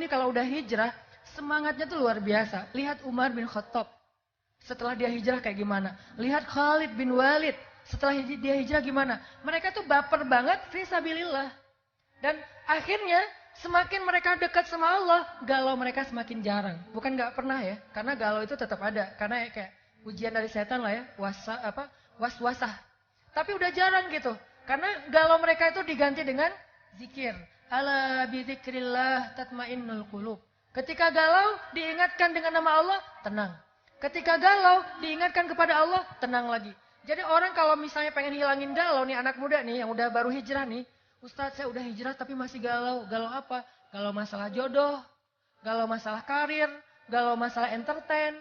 ini kalau udah hijrah, semangatnya tuh luar biasa. Lihat Umar bin Khattab. Setelah dia hijrah kayak gimana? Lihat Khalid bin Walid. Setelah dia hijrah gimana? Mereka tuh baper banget fisabilillah. Dan akhirnya semakin mereka dekat sama Allah, galau mereka semakin jarang. Bukan nggak pernah ya, karena galau itu tetap ada. Karena kayak ujian dari setan lah ya, waswasah. Tapi udah jarang gitu. Karena galau mereka itu diganti dengan zikir. Ala bidzikrillah tatmainnul qulub. Ketika galau diingatkan dengan nama Allah, tenang. Ketika galau diingatkan kepada Allah, tenang lagi. Jadi orang kalau misalnya pengen hilangin galau nih, anak muda nih yang udah baru hijrah nih, Ustadz saya udah hijrah tapi masih galau. Galau apa? Galau masalah jodoh, galau masalah karir, galau masalah entertain.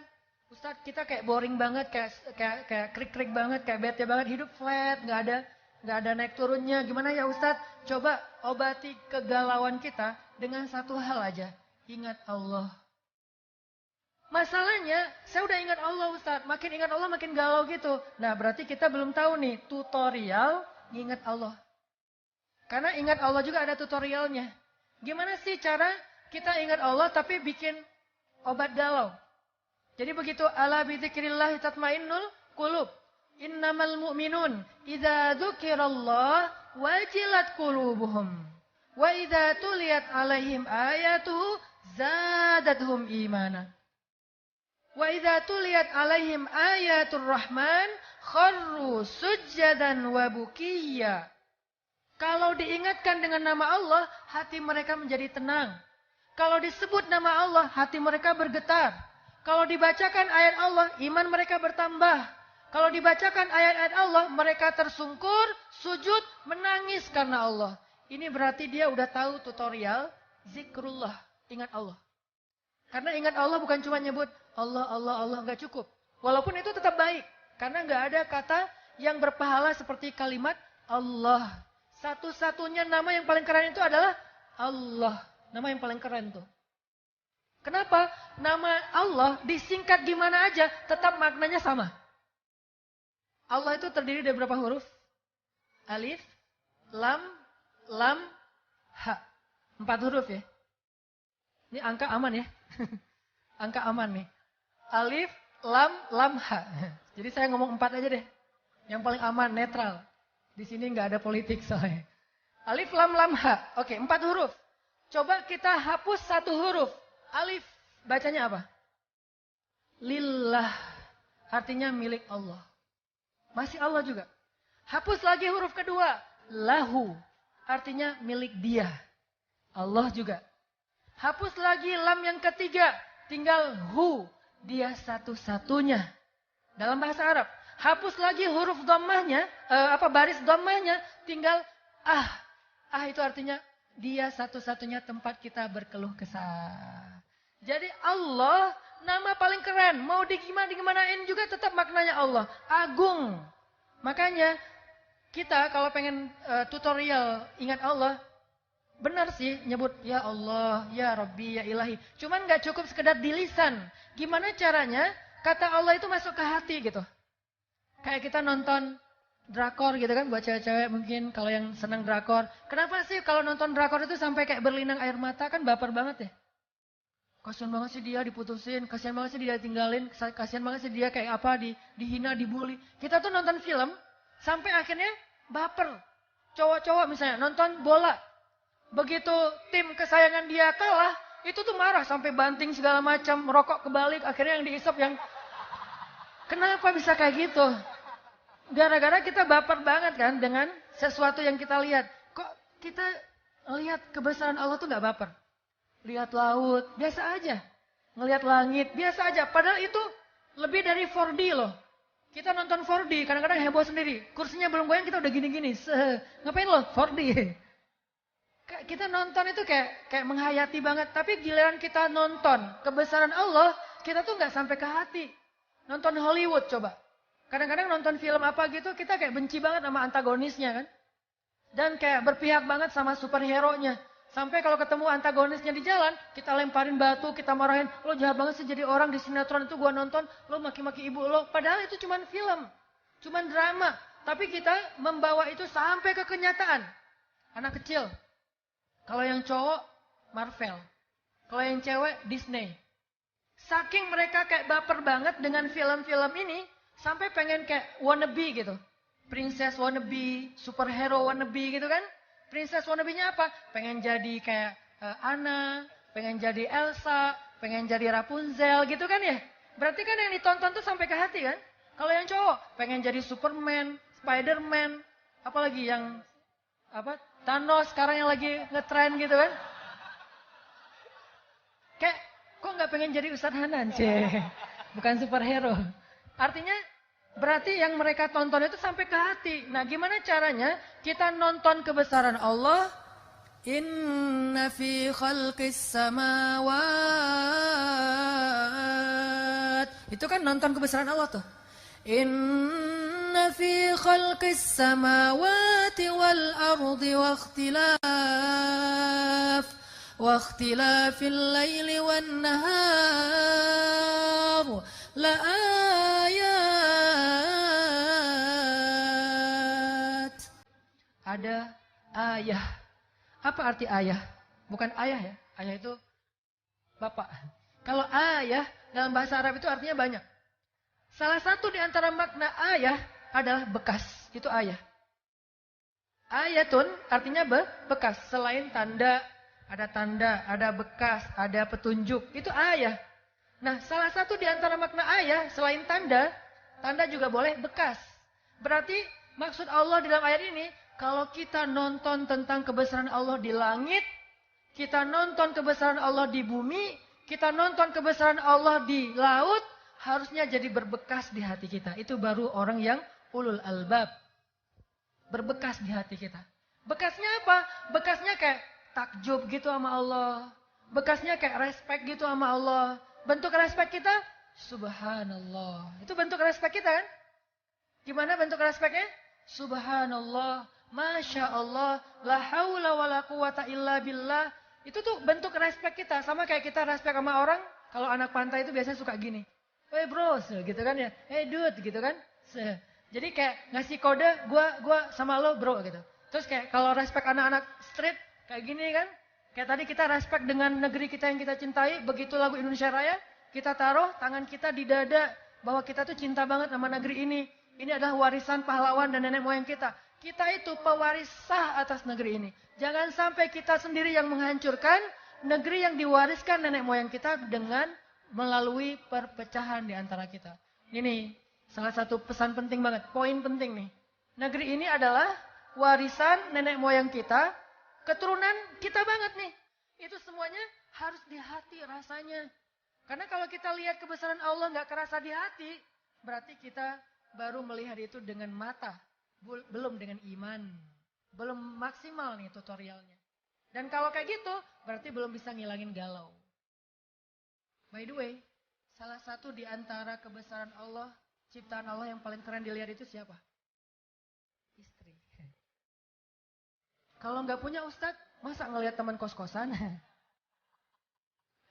Ustadz kita kayak boring banget, kayak krik-krik banget, kayak bete banget, hidup flat, nggak ada naik turunnya. Gimana ya Ustadz? Coba obati kegalauan kita dengan satu hal aja. Ingat Allah. Masalahnya, saya udah ingat Allah Ustadz. Makin ingat Allah makin galau gitu. Nah berarti kita belum tahu nih tutorial ingat Allah. Karena ingat Allah juga ada tutorialnya. Gimana sih cara kita ingat Allah tapi bikin obat galau? Jadi begitu ala bidzikrillah tatmainnul qulub. Innamal mu'minun idza dzukirallah wajilat qulubuhum. Wa idza tuliyat alaihim ayatuhu zadatuhum imana. Wa idza tuliyat alaihim ayatur rahman kharru sujjadan wa bukiyya. Kalau diingatkan dengan nama Allah, hati mereka menjadi tenang. Kalau disebut nama Allah, hati mereka bergetar. Kalau dibacakan ayat Allah, iman mereka bertambah. Kalau dibacakan ayat-ayat Allah, mereka tersungkur, sujud, menangis karena Allah. Ini berarti dia udah tahu tutorial zikrullah, ingat Allah. Karena ingat Allah bukan cuma nyebut Allah, Allah, Allah, nggak cukup. Walaupun itu tetap baik. Karena nggak ada kata yang berpahala seperti kalimat Allah. Satu-satunya nama yang paling keren itu adalah Allah. Nama yang paling keren tuh. Kenapa? Nama Allah disingkat gimana aja, tetap maknanya sama. Allah itu terdiri dari berapa huruf? Alif, lam, ha. 4 huruf ya. Ini angka aman ya. Angka aman nih. Alif, lam, ha. Jadi saya ngomong 4 aja deh. Yang paling aman, netral. Di sini nggak ada politik soalnya. Alif, lam, ha. Oke, 4 huruf. Coba kita hapus 1 huruf. Alif, bacanya apa? Lillah. Artinya milik Allah. Masih Allah juga. Hapus lagi huruf kedua. Lahu. Artinya milik dia. Allah juga. Hapus lagi lam yang ketiga. Tinggal hu. Dia satu-satunya. Dalam bahasa Arab. Hapus lagi huruf dhammahnya, baris dhammahnya, tinggal ah. Ah itu artinya dia satu-satunya tempat kita berkeluh kesah. Jadi Allah nama paling keren. Mau digimanain juga tetap maknanya Allah. Agung. Makanya kita kalau pengen tutorial ingat Allah, benar sih nyebut ya Allah, ya Rabbi, ya Ilahi. Cuman gak cukup sekedar di lisan. Gimana caranya kata Allah itu masuk ke hati gitu. Kayak kita nonton drakor gitu kan, buat cewek-cewek mungkin kalau yang senang drakor. Kenapa sih kalau nonton drakor itu sampai kayak berlinang air mata, kan baper banget ya. Kasian banget sih dia diputusin, kasian banget sih dia tinggalin, kasian banget sih dia kayak apa, dihina, dibully. Kita tuh nonton film, sampai akhirnya baper. Cowok-cowok misalnya nonton bola. Begitu tim kesayangan dia kalah, itu tuh marah sampai banting segala macam, merokok kebalik, akhirnya yang diisap yang... Kenapa bisa kayak gitu? Gara-gara kita baper banget kan dengan sesuatu yang kita lihat. Kok kita lihat kebesaran Allah tuh gak baper? Lihat laut, biasa aja. Ngelihat langit, biasa aja. Padahal itu lebih dari 4D loh. Kita nonton 4D, kadang-kadang heboh sendiri. Kursinya belum goyang, kita udah gini-gini. Ngapain loh 4D? Kita nonton itu kayak menghayati banget. Tapi giliran kita nonton kebesaran Allah, kita tuh gak sampai ke hati. Nonton Hollywood coba. Kadang-kadang nonton film apa gitu, kita kayak benci banget sama antagonisnya kan. Dan kayak berpihak banget sama superhero-nya. Sampai kalau ketemu antagonisnya di jalan, kita lemparin batu, kita marahin. Lo jahat banget sih jadi orang di sinetron itu gua nonton, lo maki-maki ibu lo. Padahal itu cuman film, cuman drama. Tapi kita membawa itu sampai ke kenyataan. Anak kecil. Kalau yang cowok, Marvel. Kalau yang cewek, Disney. Saking mereka kayak baper banget dengan film-film ini, sampai pengen kayak wannabe gitu. Princess wannabe, superhero wannabe gitu kan. Princess wannabe-nya apa? Pengen jadi kayak Anna, pengen jadi Elsa, pengen jadi Rapunzel gitu kan ya. Berarti kan yang ditonton tuh sampai ke hati kan. Kalau yang cowok, pengen jadi Superman, Spiderman, apalagi yang apa Thanos sekarang yang lagi ngetren gitu kan. Kayak, kok nggak pengen jadi Ustadz Hanan sih? Bukan superhero. Artinya, berarti yang mereka tonton itu sampai ke hati. Nah, gimana caranya kita nonton kebesaran Allah? Inna fi khalqis samawat. Itu kan nonton kebesaran Allah tuh. Inna fi khalqis samawati wal ardi wa واختلاف الليل والنهار لآيات. Ada ayah. Apa arti ayah? Bukan ayah ya. Ayah itu bapak. Kalau ayah dalam bahasa Arab itu artinya banyak. Salah satu di antara makna ayah adalah bekas. Itu ayah. Ayatun artinya bekas. Selain tanda, ada bekas, ada petunjuk. Itu ayah. Nah, salah satu di antara makna ayah, selain tanda juga boleh bekas. Berarti maksud Allah di dalam ayat ini, kalau kita nonton tentang kebesaran Allah di langit, kita nonton kebesaran Allah di bumi, kita nonton kebesaran Allah di laut, harusnya jadi berbekas di hati kita. Itu baru orang yang ulul albab. Berbekas di hati kita. Bekasnya apa? Bekasnya kayak takjub gitu sama Allah. Bekasnya kayak respect gitu sama Allah. Bentuk respect kita, subhanallah. Itu bentuk respect kita kan? Gimana bentuk respectnya? Subhanallah, Masya Allah, la haula wa la quwata illa billah. Itu tuh bentuk respect kita. Sama kayak kita respect sama orang, kalau anak pantai itu biasanya suka gini. Hey bro, gitu kan ya. Hey dude, gitu kan. Jadi kayak ngasih kode, gua sama lo bro gitu. Terus kayak kalau respect anak-anak street, kayak gini kan. Kayak tadi kita respect dengan negeri kita yang kita cintai. Begitu lagu Indonesia Raya, kita taruh tangan kita di dada. Bahwa kita tuh cinta banget sama negeri ini. Ini adalah warisan pahlawan dan nenek moyang kita. Kita itu pewaris sah atas negeri ini. Jangan sampai kita sendiri yang menghancurkan negeri yang diwariskan nenek moyang kita dengan melalui perpecahan di antara kita. Ini salah satu pesan penting banget. Poin penting nih. Negeri ini adalah warisan nenek moyang kita. Keturunan kita banget nih. Itu semuanya harus di hati rasanya. Karena kalau kita lihat kebesaran Allah nggak kerasa di hati, berarti kita baru melihat itu dengan mata, belum dengan iman. Belum maksimal nih tutorialnya. Dan kalau kayak gitu, berarti belum bisa ngilangin galau. By the way, salah satu di antara kebesaran Allah, ciptaan Allah yang paling keren dilihat itu siapa? Istri. Kalau nggak punya ustadz, masa ngelihat teman kos-kosan?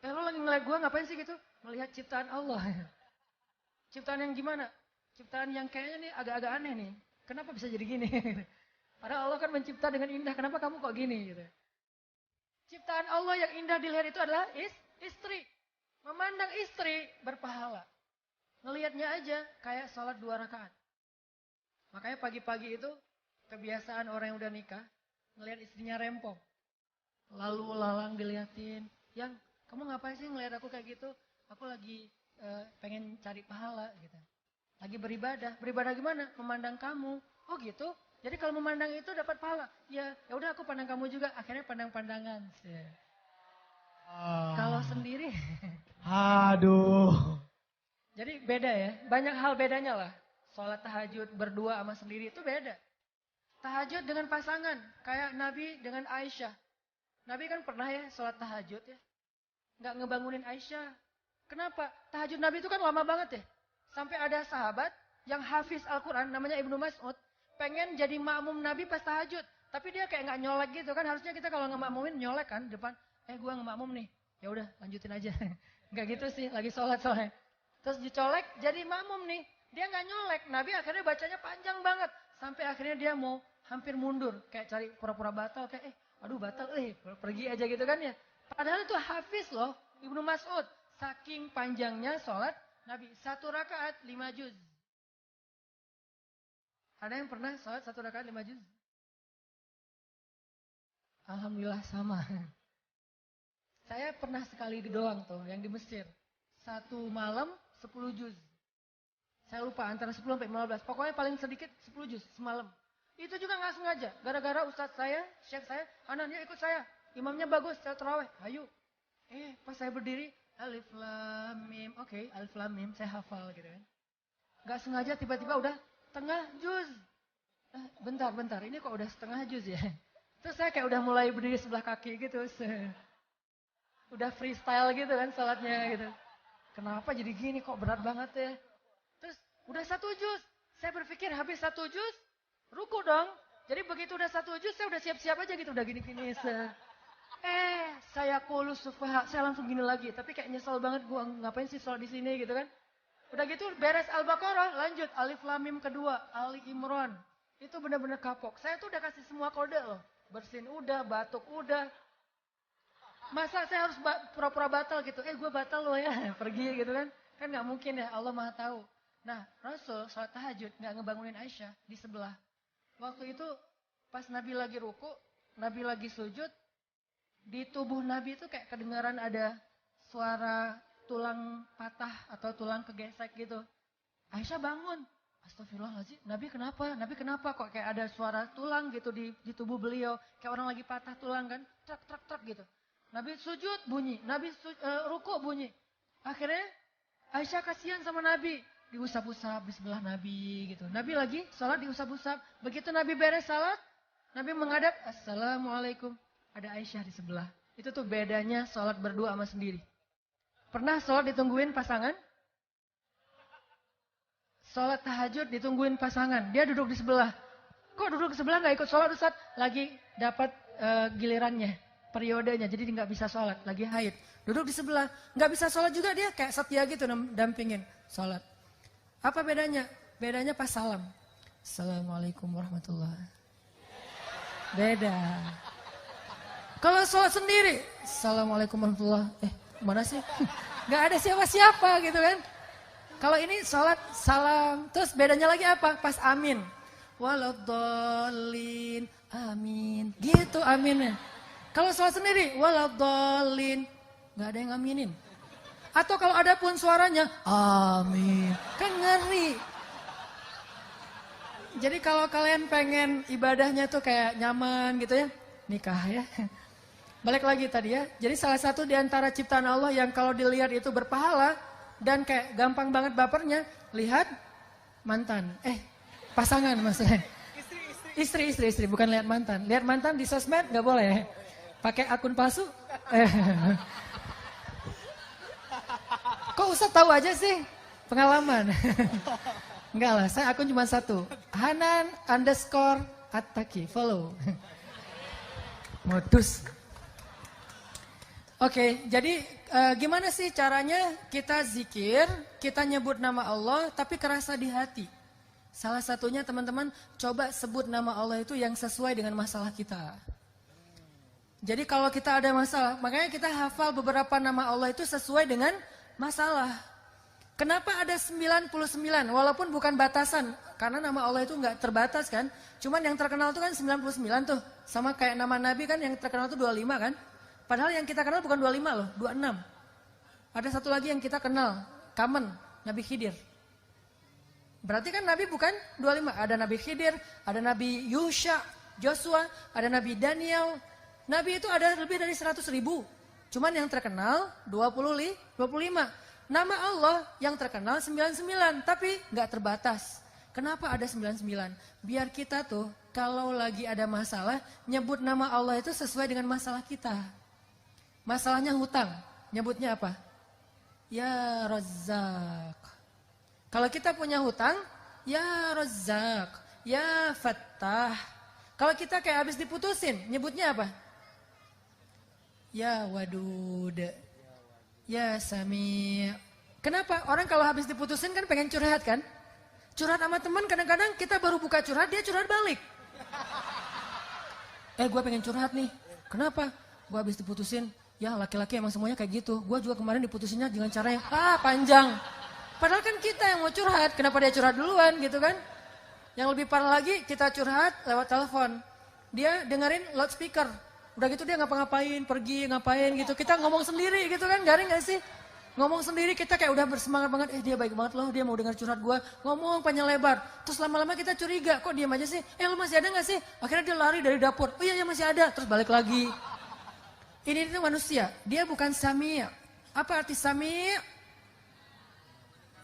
Lo lagi ngeliat gue ngapain sih gitu? Melihat ciptaan Allah. Ciptaan yang gimana? Ciptaan yang kayaknya nih agak-agak aneh nih. Kenapa bisa jadi gini? Padahal Allah kan mencipta dengan indah. Kenapa kamu kok gini? Gitu. Ciptaan Allah yang indah dilihat itu adalah istri. Memandang istri berpahala. Ngelihatnya aja kayak sholat 2 rakaat. Makanya pagi-pagi itu kebiasaan orang yang udah nikah. Ngelihat istrinya rempong. Lalu lalang diliatin. Yang, kamu ngapain sih ngelihat aku kayak gitu? Aku lagi pengen cari pahala gitu. Lagi beribadah. Beribadah gimana? Memandang kamu. Oh gitu? Jadi kalau memandang itu dapat pahala. Ya udah aku pandang kamu juga. Akhirnya pandang-pandangan. Kalau sendiri. Aduh. Jadi beda ya. Banyak hal bedanya lah. Sholat tahajud berdua sama sendiri itu beda. Tahajud dengan pasangan. Kayak Nabi dengan Aisyah. Nabi kan pernah ya sholat tahajud ya. Nggak ngebangunin Aisyah. Kenapa? Tahajud Nabi itu kan lama banget ya. Sampai ada sahabat yang hafiz Al-Quran namanya Ibnu Mas'ud. Pengen jadi makmum Nabi pas tahajud. Tapi dia kayak nggak nyolek gitu kan. Harusnya kita kalau ngemakmumin nyolek kan depan. Gue ngemakmum nih. Ya udah lanjutin aja. Nggak gitu sih. Lagi sholat soalnya. Terus dicolek jadi makmum nih. Dia nggak nyolek. Nabi akhirnya bacanya panjang banget. Sampai akhirnya dia mau hampir mundur. Kayak cari pura-pura batal. Kayak aduh batal. Pergi aja gitu kan ya. Padahal itu hafiz loh, Ibnu Mas'ud. Saking panjangnya sholat Nabi. 1 rakaat 5 juz. Ada yang pernah sholat 1 rakaat 5 juz? Alhamdulillah sama. Saya pernah sekali doang tuh, yang di Mesir. 1 malam 10 juz. Saya lupa antara 10 sampai 15. Pokoknya paling sedikit 10 juz semalam. Itu juga nggak sengaja. Gara-gara ustadz saya, syekh saya, Hanan, ya ikut saya. Imamnya bagus, saya terawih. Ayo. Pas saya berdiri, alif lam mim. Oke, alif lam mim, saya hafal gitu kan. Nggak sengaja tiba-tiba udah tengah juz. Bentar, ini kok udah setengah juz ya. Terus saya kayak udah mulai berdiri sebelah kaki gitu. Udah freestyle gitu kan salatnya gitu. Kenapa jadi gini, kok berat banget ya. Terus udah 1 juz. Saya berpikir habis 1 juz, ruku dong. Jadi begitu udah 1 juz, saya udah siap-siap aja gitu. Udah gini-gini. Saya kulus sufaha. Saya langsung gini lagi. Tapi kayak nyesel banget, gua ngapain sih sholat di sini gitu kan. Udah gitu beres Al-Baqarah, lanjut Alif Lam Mim kedua, Ali Imran. Itu benar-benar kapok. Saya tuh udah kasih semua kode loh. Bersin udah, batuk udah. Masa saya harus pura-pura batal gitu. Gue batal loh ya. Pergi gitu kan. Kan gak mungkin ya, Allah Maha tahu. Nah, Rasul sholat tahajud gak ngebangunin Aisyah di sebelah. Waktu itu pas Nabi lagi ruku, Nabi lagi sujud, di tubuh Nabi itu kayak kedengaran ada suara tulang patah atau tulang kegesek gitu. Aisyah bangun. Astagfirullahaladzim, Nabi kenapa kok kayak ada suara tulang gitu di tubuh beliau. Kayak orang lagi patah tulang kan, trak gitu. Nabi sujud bunyi, Nabi ruku bunyi. Akhirnya Aisyah kasihan sama Nabi. Diusap-usap di sebelah Nabi gitu. Nabi lagi sholat diusap-usap. Begitu Nabi beres sholat, Nabi menghadap, Assalamualaikum. Ada Aisyah di sebelah. Itu tuh bedanya sholat berdua sama sendiri. Pernah sholat ditungguin pasangan? Sholat tahajud ditungguin pasangan. Dia duduk di sebelah. Kok duduk di sebelah gak ikut sholat Ustaz? Lagi dapat gilirannya, periodenya. Jadi nggak bisa sholat, lagi haid. Duduk di sebelah. Nggak bisa sholat juga dia kayak setia gitu dampingin sholat. Apa bedanya? Bedanya pas salam. Assalamualaikum warahmatullahi. Beda. Kalau sholat sendiri, Assalamualaikum warahmatullahi. Mana sih? Gak ada siapa-siapa gitu kan. Kalau ini sholat salam. Terus bedanya lagi apa? Pas amin. Waladhdallin. Amin. Gitu aminnya. Kalau sholat sendiri, waladhdallin. Gak ada yang aminin. Atau kalau ada pun suaranya, amin. Kan ngeri. Jadi kalau kalian pengen ibadahnya tuh kayak nyaman gitu ya. Nikah ya. Balik lagi tadi ya. Jadi salah satu di antara ciptaan Allah yang kalau dilihat itu berpahala. Dan kayak gampang banget bapernya. Lihat mantan. Pasangan maksudnya. Istri. Bukan lihat mantan. Lihat mantan di sosmed gak boleh. Pakai akun palsu. Kok Ustaz tahu aja sih? Pengalaman. Enggak lah, saya akun cuma 1. Hanan_Attaqi. Follow. Modus. Oke, jadi gimana sih caranya kita zikir, kita nyebut nama Allah, tapi kerasa di hati. Salah satunya teman-teman, coba sebut nama Allah itu yang sesuai dengan masalah kita. Jadi kalau kita ada masalah, makanya kita hafal beberapa nama Allah itu sesuai dengan masalah. Kenapa ada 99? Walaupun bukan batasan. Karena nama Allah itu nggak terbatas kan. Cuman yang terkenal itu kan 99 tuh. Sama kayak nama Nabi kan yang terkenal itu 25 kan. Padahal yang kita kenal bukan 25 loh, 26. Ada satu lagi yang kita kenal, common, Nabi Khidir. Berarti kan Nabi bukan 25. Ada Nabi Khidir, ada Nabi Yusha, Joshua, ada Nabi Daniel. Nabi itu ada lebih dari 100.000. Cuman yang terkenal 25. Nama Allah yang terkenal 99, tapi nggak terbatas. Kenapa ada 99? Biar kita tuh kalau lagi ada masalah, nyebut nama Allah itu sesuai dengan masalah kita. Masalahnya hutang, nyebutnya apa? Ya Razzaq. Kalau kita punya hutang, ya Razzaq, ya Fattah. Kalau kita kayak habis diputusin, nyebutnya apa? Ya Wadud, ya Sami. Kenapa? Orang kalau habis diputusin kan pengen curhat kan? Curhat sama teman kadang-kadang kita baru buka curhat, dia curhat balik. Gue pengen curhat nih. Kenapa? Gue habis diputusin. Ya laki-laki emang semuanya kayak gitu. Gue juga kemarin diputusinnya dengan cara yang panjang. Padahal kan kita yang mau curhat, kenapa dia curhat duluan gitu kan. Yang lebih parah lagi kita curhat lewat telepon. Dia dengerin loudspeaker. Udah gitu dia ngapa-ngapain, pergi ngapain gitu. Kita ngomong sendiri gitu kan, garing gak sih? Ngomong sendiri kita kayak udah bersemangat banget. Dia baik banget loh, dia mau dengar curhat gue. Ngomong panjang lebar. Terus lama-lama kita curiga, kok diam aja sih? Lu masih ada gak sih? Akhirnya dia lari dari dapur. Oh iya masih ada. Terus balik lagi. Ini itu manusia, dia bukan sami'. Apa arti sami'?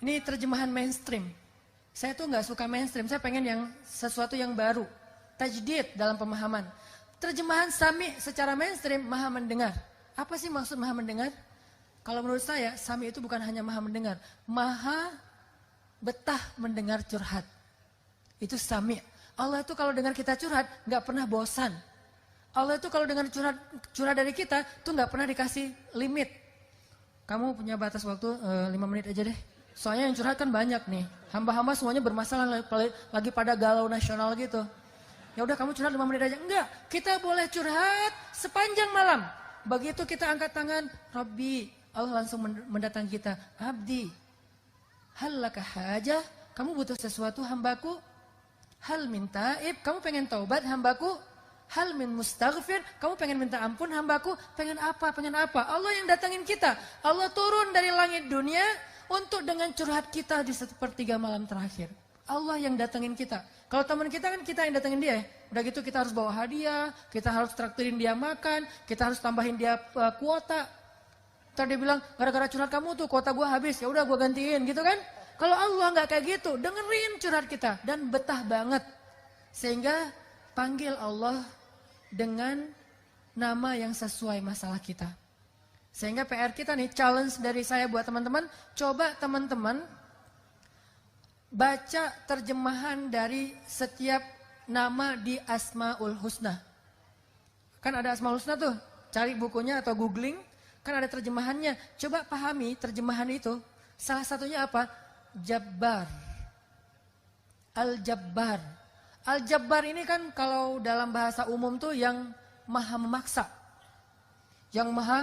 Ini terjemahan mainstream. Saya tuh nggak suka mainstream, saya pengen yang sesuatu yang baru. Tajdid dalam pemahaman. Terjemahan sami' secara mainstream, maha mendengar. Apa sih maksud maha mendengar? Kalau menurut saya, sami' itu bukan hanya maha mendengar. Maha betah mendengar curhat. Itu sami'. Allah itu kalau dengar kita curhat, nggak pernah bosan. Allah itu kalau dengan curhat dari kita tuh nggak pernah dikasih limit. Kamu punya batas waktu 5 menit aja deh. Soalnya yang curhat kan banyak nih. Hamba-hamba semuanya bermasalah lagi pada galau nasional gitu. Ya udah kamu curhat 5 menit aja. Enggak, kita boleh curhat sepanjang malam. Begitu kita angkat tangan, Rabbi, Allah langsung mendatangi kita. Abdi, hal laka hajah, kamu butuh sesuatu hambaku? Hal min taib, kamu pengen taubat hambaku? Hal min mustaghfir, kamu pengen minta ampun hambaku? Pengen apa? Allah yang datangin kita. Allah turun dari langit dunia untuk dengan curhat kita di 1/3 malam terakhir. Allah yang datangin kita. Kalau teman kita kan kita yang datangin dia. Udah gitu kita harus bawa hadiah, kita harus traktirin dia makan, kita harus tambahin dia kuota. Ntar dia bilang, gara-gara curhat kamu tuh kuota gue habis, ya udah gue gantiin gitu kan. Kalau Allah nggak kayak gitu, dengerin curhat kita dan betah banget. Sehingga panggil Allah dengan nama yang sesuai masalah kita. Sehingga PR kita nih, challenge dari saya buat teman-teman, coba teman-teman baca terjemahan dari setiap nama di Asmaul Husna. Kan ada Asmaul Husna tuh, cari bukunya atau googling, kan ada terjemahannya. Coba pahami terjemahan itu. Salah satunya apa? Jabbar. Al-Jabbar. Al-Jabbar ini kan kalau dalam bahasa umum tuh yang maha memaksa. Yang maha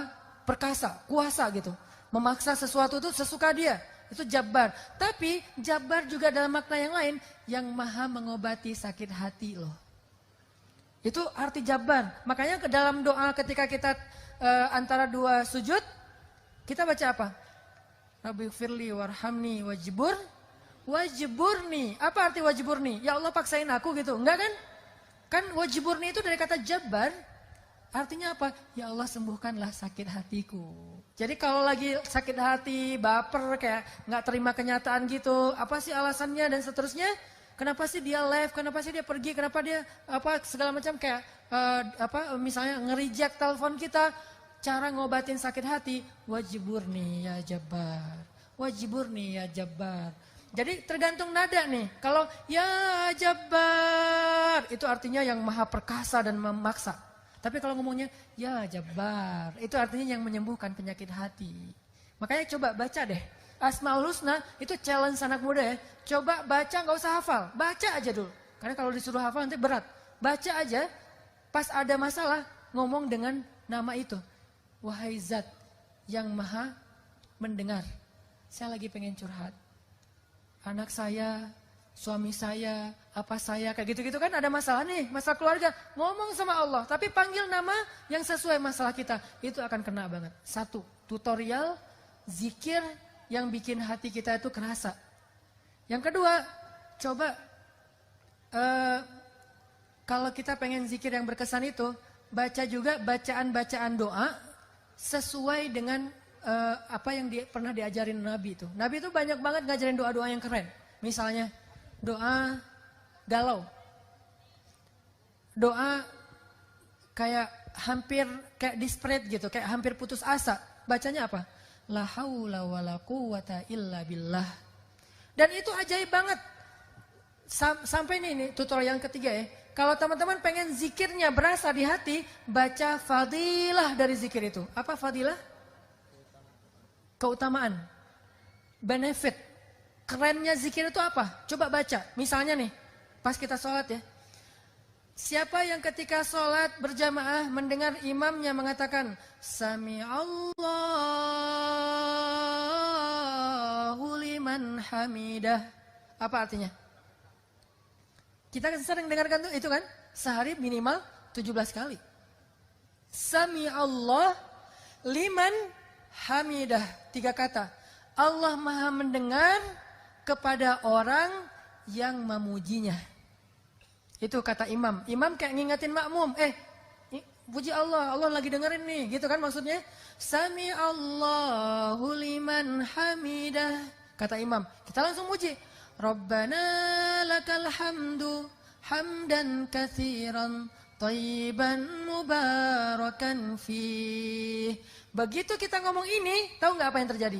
perkasa, kuasa gitu. Memaksa sesuatu tuh sesuka dia. Itu Jabbar. Tapi Jabbar juga dalam makna yang lain. Yang maha mengobati sakit hati loh. Itu arti Jabbar. Makanya ke dalam doa ketika kita antara dua sujud. Kita baca apa? Rabbi firli warhamni wajibur. Wajiburni, apa arti wajiburni? Ya Allah paksain aku gitu, enggak kan? Kan wajiburni itu dari kata jabbar, artinya apa? Ya Allah sembuhkanlah sakit hatiku. Jadi kalau lagi sakit hati, baper, kayak nggak terima kenyataan gitu, apa sih alasannya dan seterusnya? Kenapa sih dia live? Kenapa sih dia pergi? Kenapa dia apa segala macam kayak misalnya nge-reject telepon kita? Cara ngobatin sakit hati, wajiburni ya jabbar, wajiburni ya jabbar. Jadi tergantung nada nih. Kalau ya Jabbar itu artinya yang maha perkasa dan memaksa. Tapi kalau ngomongnya ya Jabbar itu artinya yang menyembuhkan penyakit hati. Makanya coba baca deh. Asmaul Husna itu challenge anak muda ya. Coba baca nggak usah hafal. Baca aja dulu. Karena kalau disuruh hafal nanti berat. Baca aja. Pas ada masalah ngomong dengan nama itu. Wahai Zat yang maha mendengar. Saya lagi pengen curhat. Anak saya, suami saya, apa saya, kayak gitu-gitu kan ada masalah nih, masalah keluarga. Ngomong sama Allah, tapi panggil nama yang sesuai masalah kita. Itu akan kena banget. 1, tutorial, zikir yang bikin hati kita itu kerasa. Yang kedua, coba kalau kita pengen zikir yang berkesan itu, baca juga bacaan-bacaan doa sesuai dengan apa yang pernah diajarin Nabi itu. Nabi itu banyak banget ngajarin doa-doa yang keren. Misalnya doa galau. Doa kayak hampir kayak desperate gitu, kayak hampir putus asa. Bacanya apa? La haula wala quwata illa billah. Dan itu ajaib banget. Sampai ini tutorial yang ketiga ya. Kalau teman-teman pengen zikirnya berasa di hati, baca fadilah dari zikir itu. Apa fadilah? Keutamaan, benefit, kerennya zikir itu apa? Coba baca, misalnya nih, pas kita sholat ya. Siapa yang ketika sholat berjamaah mendengar imamnya mengatakan Sami Allahu liman hamidah. Apa artinya? Kita sering dengarkan itu kan? Sehari minimal 17 kali. Sami Allah liman hamidah. 3 kata. Allah maha mendengar kepada orang yang memujinya. Itu kata imam. Imam kayak ngingetin makmum. Puji Allah, Allah lagi dengerin nih. Gitu kan maksudnya. Sami Allahu liman hamidah. Kata imam. Kita langsung muji. Rabbana lakal hamdu. Hamdan kathiran. Tayyiban mubarakan fih. Begitu kita ngomong ini. Tahu gak apa yang terjadi?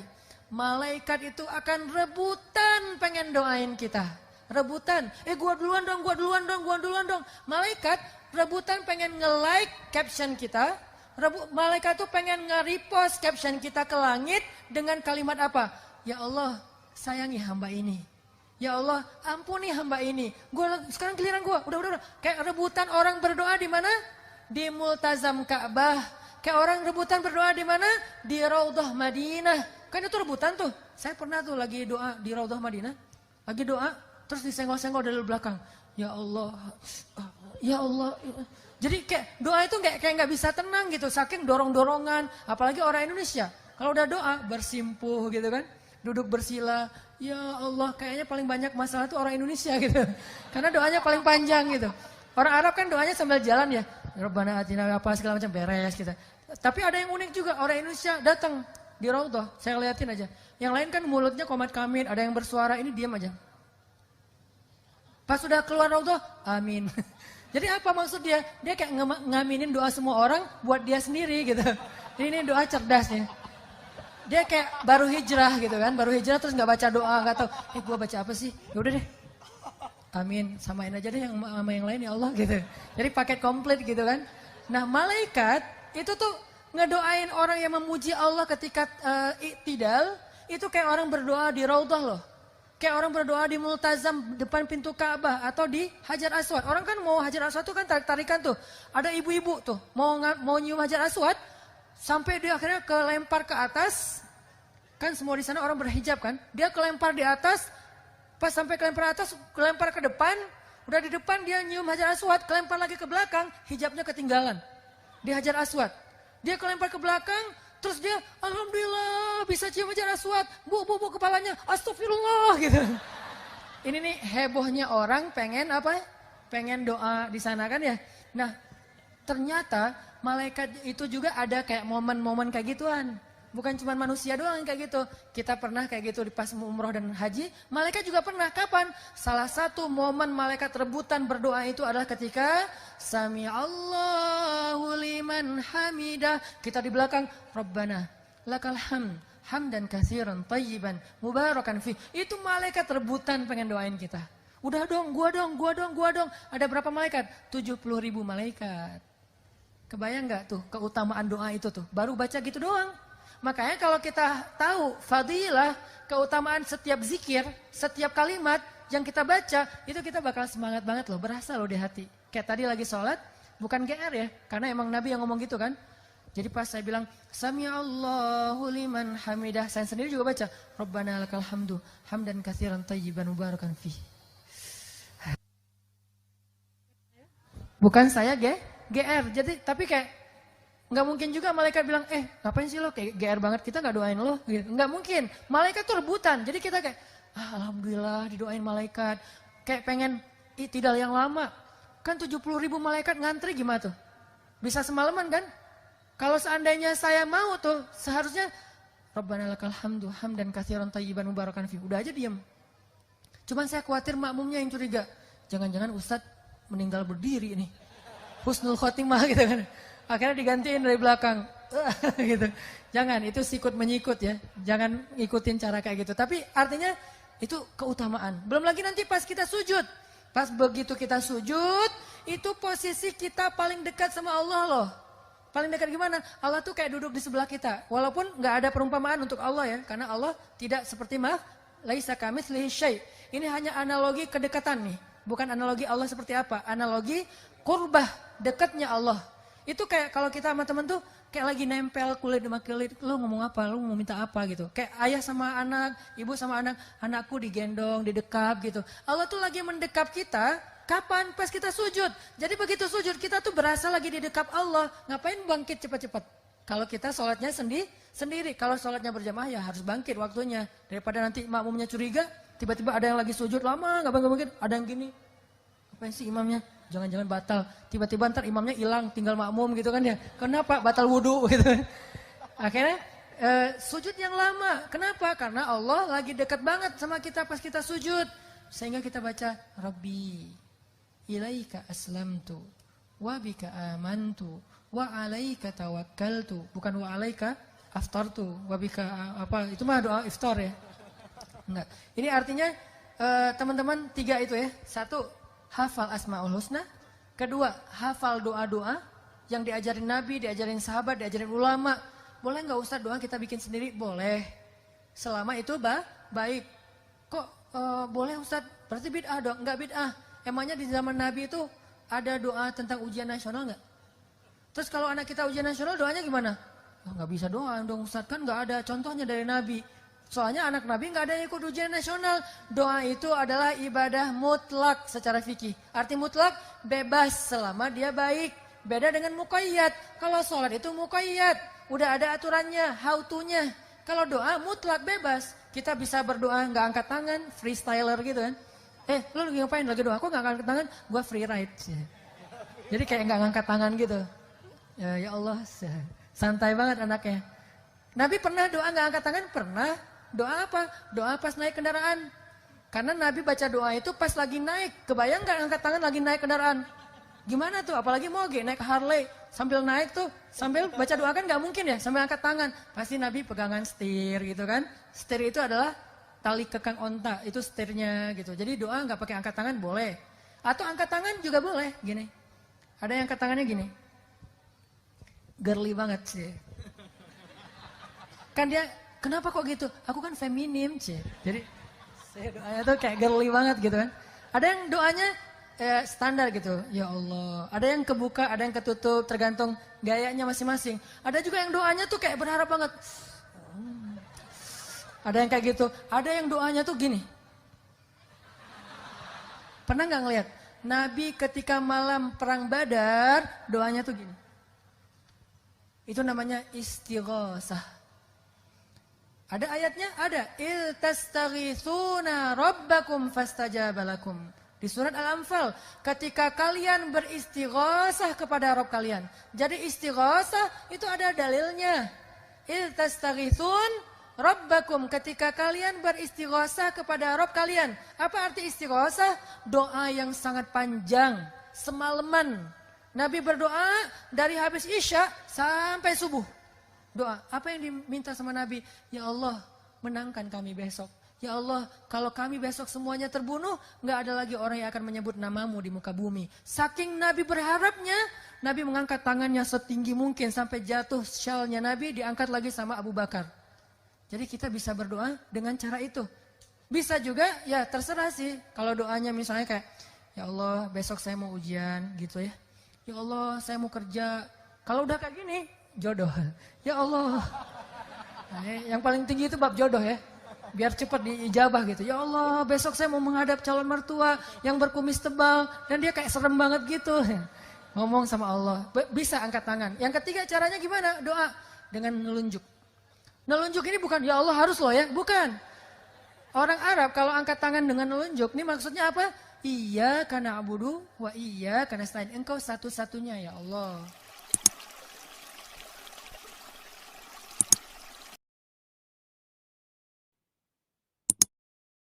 Malaikat itu akan rebutan pengen doain kita. Rebutan, gua duluan dong. Malaikat rebutan pengen nge-like caption kita. Malaikat tuh pengen nge-repost caption kita ke langit dengan kalimat apa? Ya Allah, sayangi hamba ini. Ya Allah, ampuni hamba ini. Sekarang giliran gua. Udah. Kayak rebutan orang berdoa di mana? Di Multazam Ka'bah. Kayak orang rebutan berdoa di mana? Di Raudhah Madinah. Kan itu rebutan tuh. Saya pernah tuh lagi doa di Raudhah Madinah. Lagi doa. Terus disenggol-senggol dari belakang. Ya Allah. Ya Allah. Jadi kayak doa itu kayak nggak bisa tenang gitu. Saking dorong-dorongan. Apalagi orang Indonesia. Kalau udah doa bersimpuh gitu kan. Duduk bersila. Ya Allah, kayaknya paling banyak masalah tuh orang Indonesia gitu. Karena doanya paling panjang gitu. Orang Arab kan doanya sambil jalan ya. Rabbana atina apa segala macam beres gitu. Tapi ada yang unik juga. Orang Indonesia datang di Raudhah. Saya liatin aja. Yang lain kan mulutnya komat kamit. Ada yang bersuara. Ini diam aja. Pas sudah keluar Raudhah, amin. Jadi apa maksud dia? Dia kayak ngaminin doa semua orang buat dia sendiri gitu. Ini doa cerdas nih. Dia kayak baru hijrah gitu kan. Baru hijrah terus gak baca doa. Gak tahu, gue baca apa sih? Yaudah deh. Amin. Samain aja deh sama yang lain ya Allah gitu. Jadi paket komplit gitu kan. Nah malaikat itu tuh ngedoain orang yang memuji Allah ketika iktidal. Itu kayak orang berdoa di Raudhah loh. Kayak orang berdoa di Multazam depan pintu Ka'bah atau di Hajar Aswad. Orang kan mau Hajar Aswad tuh kan tarik-tarikan tuh. Ada ibu-ibu tuh mau nyium Hajar Aswad sampai dia akhirnya kelempar ke atas. Kan semua di sana orang berhijab kan. Dia kelempar di atas, pas sampai kelempar atas, kelempar ke depan. Udah di depan dia nyium Hajar Aswad, kelempar lagi ke belakang, hijabnya ketinggalan di Hajar Aswad. Dia kelempar ke belakang. Terus dia, alhamdulillah bisa cium Hajar Aswad. Bu kepalanya, astagfirullah gitu. Ini nih hebohnya orang pengen apa? Pengen doa di sana kan ya. Nah ternyata malaikat itu juga ada kayak momen-momen kayak gituan. Bukan cuma manusia doang kayak gitu. Kita pernah kayak gitu di pas umroh dan haji. Malaikat juga pernah. Kapan? Salah satu momen malaikat rebutan berdoa itu adalah ketika Sami Allahu liman hamidah. Kita di belakang. Rabbana lakal hamd. Hamdan katsiran tayyiban mubarakan fi. Itu malaikat rebutan pengen doain kita. Udah dong, gua dong. Ada berapa malaikat? 70.000 malaikat. Kebayang gak tuh keutamaan doa itu tuh? Baru baca gitu doang. Makanya kalau kita tahu fadilah, keutamaan setiap zikir, setiap kalimat yang kita baca, itu kita bakal semangat banget loh, berasa loh di hati. Kayak tadi lagi sholat, bukan GR ya, karena emang Nabi yang ngomong gitu kan. Jadi pas saya bilang, Sami Allahu liman hamidah, saya sendiri juga baca, Rabbana lakal hamdu, hamdan katsiran tayyiban mubarakan fih. Bukan saya GR, jadi tapi kayak nggak mungkin juga malaikat bilang, ngapain sih lo kayak GR banget, kita nggak doain lo, gitu. Nggak mungkin, malaikat tuh rebutan, jadi kita kayak, alhamdulillah didoain malaikat, kayak pengen iktidal yang lama, kan 70.000 malaikat ngantri gimana tuh, bisa semalaman kan? Kalau seandainya saya mau tuh, seharusnya, Rabbana lakal hamdu, hamdan katsiran tayyiban mubarakan fi, udah aja diem. Cuman saya khawatir makmumnya yang curiga, jangan-jangan Ustadz meninggal berdiri nih, husnul khotimah gitu kan. Akhirnya digantiin dari belakang. Gitu. Jangan, itu sikut menyikut ya. Jangan ikutin cara kayak gitu. Tapi artinya itu keutamaan. Belum lagi nanti pas kita sujud. Pas begitu kita sujud, itu posisi kita paling dekat sama Allah loh. Paling dekat gimana? Allah tuh kayak duduk di sebelah kita. Walaupun gak ada perumpamaan untuk Allah ya. Karena Allah tidak seperti laisa kamitslihi syai'. Ini hanya analogi kedekatan nih. Bukan analogi Allah seperti apa. Analogi kurbah, dekatnya Allah. Itu kayak kalau kita sama temen tuh kayak lagi nempel kulit sama kulit. Lo ngomong apa, lo mau minta apa gitu. Kayak ayah sama anak, ibu sama anak. Anakku digendong, didekap gitu. Allah tuh lagi mendekap kita. Kapan? Pas kita sujud. Jadi begitu sujud kita tuh berasa lagi didekap Allah. Ngapain bangkit cepat-cepat? Kalau kita sholatnya sendiri. Kalau sholatnya berjamaah ya harus bangkit waktunya. Daripada nanti makmumnya curiga. Tiba-tiba ada yang lagi sujud lama, gak bangkit, ada yang gini. Apa sih imamnya? Jangan-jangan batal. Tiba-tiba ntar imamnya hilang, tinggal makmum gitu kan ya. Kenapa? Batal wudhu gitu. Akhirnya sujud yang lama. Kenapa? Karena Allah lagi dekat banget sama kita pas kita sujud. Sehingga kita baca, Rabbi, ilaika aslamtu, wa bika amantu, wa alaika tawakkaltu. Bukan wa alaika aftartu, wa bika apa. Itu mah doa iftar ya. Enggak. Ini artinya teman-teman 3 itu ya. 1, hafal Asmaul Husna. 2, hafal doa-doa yang diajarin Nabi, diajarin sahabat, diajarin ulama. Boleh nggak Ustaz doa kita bikin sendiri? Boleh. Selama itu baik. Kok boleh Ustaz? Berarti bid'ah dong? Enggak bid'ah. Emangnya di zaman Nabi itu ada doa tentang ujian nasional nggak? Terus kalau anak kita ujian nasional doanya gimana? Oh, nggak bisa doa dong Ustaz, kan nggak ada contohnya dari Nabi. Soalnya anak Nabi nggak ada yang ikut ujian nasional. Doa itu adalah ibadah mutlak secara fikih. Arti mutlak bebas selama dia baik. Beda dengan muqayyad. Kalau sholat itu muqayyad. Udah ada aturannya, how to-nya. Kalau doa mutlak bebas. Kita bisa berdoa nggak angkat tangan, freestyler gitu kan. Lu lagi ngapain? Lagi doa. Kok nggak angkat tangan? Gua free ride. Jadi kayak nggak ngangkat tangan gitu. Ya Allah, santai banget anaknya. Nabi pernah doa nggak angkat tangan? Pernah. Doa apa? Doa pas naik kendaraan. Karena Nabi baca doa itu pas lagi naik. Kebayang gak angkat tangan lagi naik kendaraan? Gimana tuh? Apalagi moge naik Harley. Sambil naik tuh, sambil baca doa kan gak mungkin ya. Sambil angkat tangan. Pasti Nabi pegangan setir gitu kan. Setir itu adalah tali kekang onta. Itu setirnya gitu. Jadi doa gak pakai angkat tangan boleh. Atau angkat tangan juga boleh. Gini. Ada yang angkat tangannya gini. Girly banget sih. Kan dia... Kenapa kok gitu? Aku kan feminim, cie. Jadi saya doanya tuh kayak girly banget gitu kan. Ada yang doanya standar gitu. Ya Allah. Ada yang kebuka, ada yang ketutup, tergantung gayanya masing-masing. Ada juga yang doanya tuh kayak berharap banget. Ada yang kayak gitu. Ada yang doanya tuh gini. Pernah nggak ngeliat? Nabi ketika malam perang Badar, doanya tuh gini. Itu namanya istighosah. Ada ayatnya? Ada. Il tastaghitsuna rabbakum fastajaba lakum. Di surat Al-Anfal. Ketika kalian beristighosah kepada Rabb kalian. Jadi istighosah itu ada dalilnya. Il tastaghitsun rabbakum. Ketika kalian beristighosah kepada Rabb kalian. Apa arti istighosah? Doa yang sangat panjang. Semalaman. Nabi berdoa dari habis Isya sampai subuh. Doa, apa yang diminta sama Nabi? Ya Allah, menangkan kami besok. Ya Allah, kalau kami besok semuanya terbunuh, nggak ada lagi orang yang akan menyebut namamu di muka bumi. Saking Nabi berharapnya, Nabi mengangkat tangannya setinggi mungkin sampai jatuh syalnya Nabi diangkat lagi sama Abu Bakar. Jadi kita bisa berdoa dengan cara itu. Bisa juga, ya terserah sih. Kalau doanya misalnya kayak, ya Allah besok saya mau ujian gitu ya. Ya Allah saya mau kerja. Kalau udah kayak gini, jodoh. Ya Allah. Nah, yang paling tinggi itu bab jodoh ya. Biar cepat diijabah gitu. Ya Allah besok saya mau menghadap calon mertua yang berkumis tebal. Dan dia kayak serem banget gitu. Ngomong sama Allah. Bisa angkat tangan. Yang ketiga caranya gimana? Doa. Dengan nelunjuk. Nelunjuk ini bukan ya Allah harus loh ya. Bukan. Orang Arab kalau angkat tangan dengan nelunjuk. Ini maksudnya apa? Iya karena abudu wa iya karena selain engkau satu-satunya ya Allah.